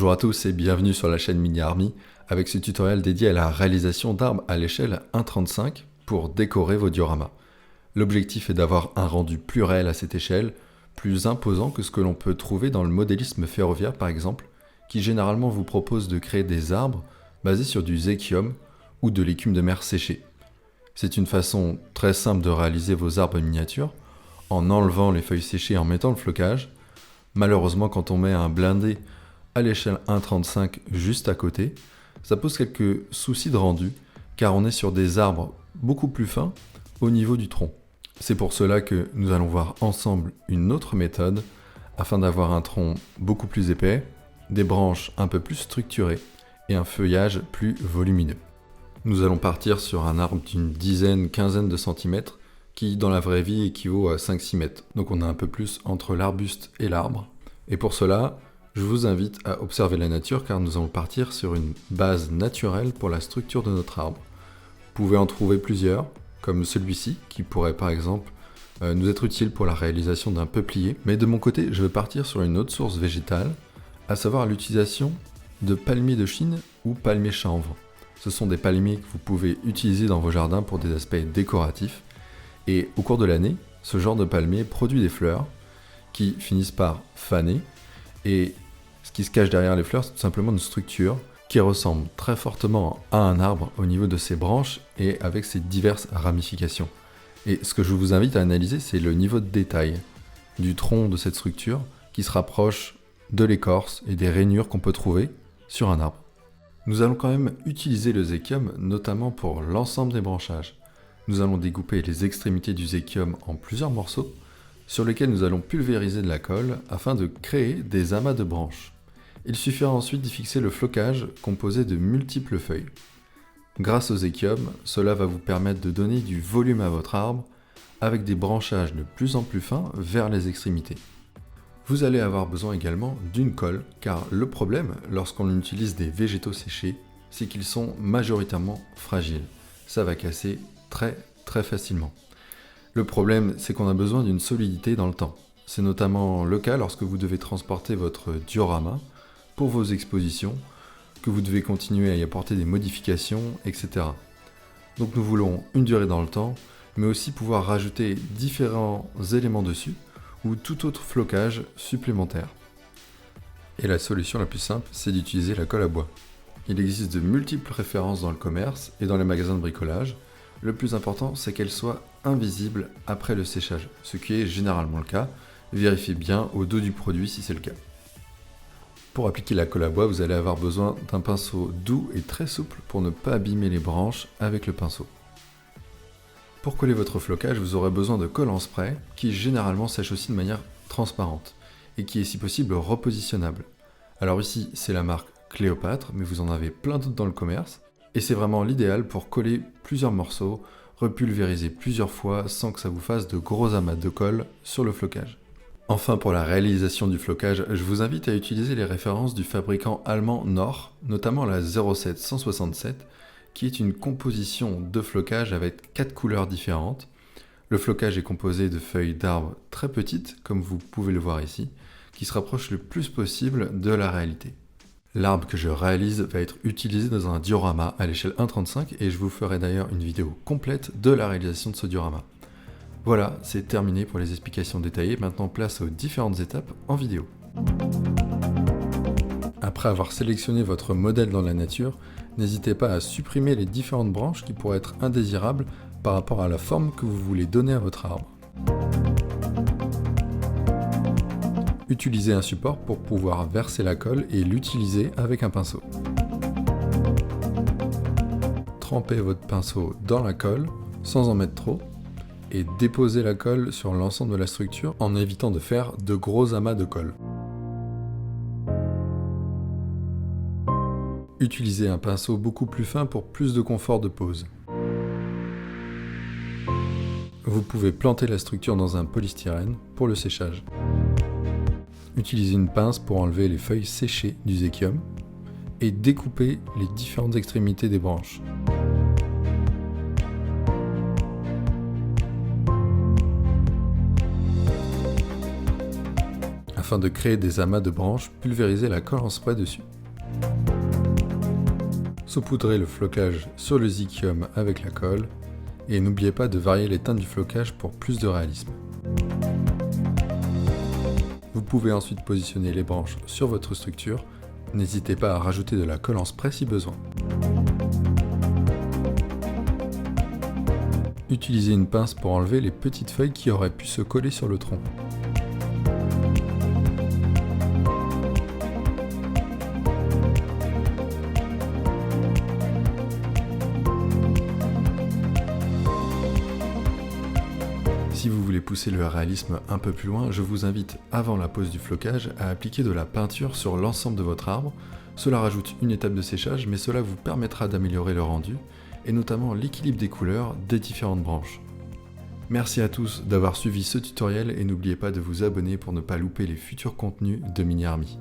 Bonjour à tous et bienvenue sur la chaîne Mini Army avec ce tutoriel dédié à la réalisation d'arbres à l'échelle 1:35 pour décorer vos dioramas. L'objectif est d'avoir un rendu plus réel à cette échelle, plus imposant que ce que l'on peut trouver dans le modélisme ferroviaire par exemple, qui généralement vous propose de créer des arbres basés sur du zéchium ou de l'écume de mer séchée. C'est une façon très simple de réaliser vos arbres miniatures en enlevant les feuilles séchées et en mettant le flocage. Malheureusement, quand on met un blindé à l'échelle 1:35 juste à côté, ça pose quelques soucis de rendu car on est sur des arbres beaucoup plus fins au niveau du tronc. C'est pour cela que nous allons voir ensemble une autre méthode afin d'avoir un tronc beaucoup plus épais, des branches un peu plus structurées et un feuillage plus volumineux. Nous allons partir sur un arbre d'une quinzaine de centimètres qui dans la vraie vie équivaut à 5-6 mètres. Donc on a un peu plus entre l'arbuste et l'arbre. Et pour cela, je vous invite à observer la nature car nous allons partir sur une base naturelle pour la structure de notre arbre. Vous pouvez en trouver plusieurs, comme celui-ci, qui pourrait par exemple nous être utile pour la réalisation d'un peuplier. Mais de mon côté, je vais partir sur une autre source végétale, à savoir l'utilisation de palmiers de Chine ou palmiers chanvre. Ce sont des palmiers que vous pouvez utiliser dans vos jardins pour des aspects décoratifs. Et au cours de l'année, ce genre de palmier produit des fleurs qui finissent par faner. Et ce qui se cache derrière les fleurs, c'est tout simplement une structure qui ressemble très fortement à un arbre au niveau de ses branches et avec ses diverses ramifications. Et ce que je vous invite à analyser, c'est le niveau de détail du tronc de cette structure qui se rapproche de l'écorce et des rainures qu'on peut trouver sur un arbre. Nous allons quand même utiliser le zéchium, notamment pour l'ensemble des branchages. Nous allons découper les extrémités du zéchium en plusieurs morceaux, sur lesquels nous allons pulvériser de la colle afin de créer des amas de branches. Il suffira ensuite d'y fixer le flocage composé de multiples feuilles. Grâce au zéchium, cela va vous permettre de donner du volume à votre arbre avec des branchages de plus en plus fins vers les extrémités. Vous allez avoir besoin également d'une colle, car le problème lorsqu'on utilise des végétaux séchés, c'est qu'ils sont majoritairement fragiles. Ça va casser très facilement. Le problème, c'est qu'on a besoin d'une solidité dans le temps. C'est notamment le cas lorsque vous devez transporter votre diorama pour vos expositions, que vous devez continuer à y apporter des modifications, etc. Donc nous voulons une durée dans le temps, mais aussi pouvoir rajouter différents éléments dessus ou tout autre flocage supplémentaire. Et la solution la plus simple, c'est d'utiliser la colle à bois. Il existe de multiples références dans le commerce et dans les magasins de bricolage. Le plus important, c'est qu'elle soit invisible après le séchage, ce qui est généralement le cas. Vérifiez bien au dos du produit si c'est le cas. Pour appliquer la colle à bois, vous allez avoir besoin d'un pinceau doux et très souple pour ne pas abîmer les branches avec le pinceau. Pour coller votre flocage, vous aurez besoin de colle en spray, qui généralement sèche aussi de manière transparente, et qui est si possible repositionnable. Alors ici, c'est la marque Cléopâtre, mais vous en avez plein d'autres dans le commerce. Et c'est vraiment l'idéal pour coller plusieurs morceaux, repulvériser plusieurs fois sans que ça vous fasse de gros amas de colle sur le flocage. Enfin, pour la réalisation du flocage, je vous invite à utiliser les références du fabricant allemand Knorr, notamment la 07-167, qui est une composition de flocage avec 4 couleurs différentes. Le flocage est composé de feuilles d'arbres très petites, comme vous pouvez le voir ici, qui se rapprochent le plus possible de la réalité. L'arbre que je réalise va être utilisé dans un diorama à l'échelle 1:35 et je vous ferai d'ailleurs une vidéo complète de la réalisation de ce diorama. Voilà, c'est terminé pour les explications détaillées. Maintenant, place aux différentes étapes en vidéo. Après avoir sélectionné votre modèle dans la nature, n'hésitez pas à supprimer les différentes branches qui pourraient être indésirables par rapport à la forme que vous voulez donner à votre arbre. Utilisez un support pour pouvoir verser la colle et l'utiliser avec un pinceau. Trempez votre pinceau dans la colle sans en mettre trop et déposez la colle sur l'ensemble de la structure en évitant de faire de gros amas de colle. Utilisez un pinceau beaucoup plus fin pour plus de confort de pose. Vous pouvez planter la structure dans un polystyrène pour le séchage. Utilisez une pince pour enlever les feuilles séchées du zéchium et découper les différentes extrémités des branches. Afin de créer des amas de branches, pulvérisez la colle en spray dessus. Saupoudrez le flocage sur le Zikium avec la colle et n'oubliez pas de varier les teintes du flocage pour plus de réalisme. Vous pouvez ensuite positionner les branches sur votre structure. N'hésitez pas à rajouter de la colle en spray si besoin. Utilisez une pince pour enlever les petites feuilles qui auraient pu se coller sur le tronc. Si vous voulez pousser le réalisme un peu plus loin, je vous invite, avant la pose du flocage, à appliquer de la peinture sur l'ensemble de votre arbre. Cela rajoute une étape de séchage, mais cela vous permettra d'améliorer le rendu, et notamment l'équilibre des couleurs des différentes branches. Merci à tous d'avoir suivi ce tutoriel et n'oubliez pas de vous abonner pour ne pas louper les futurs contenus de Mini Army.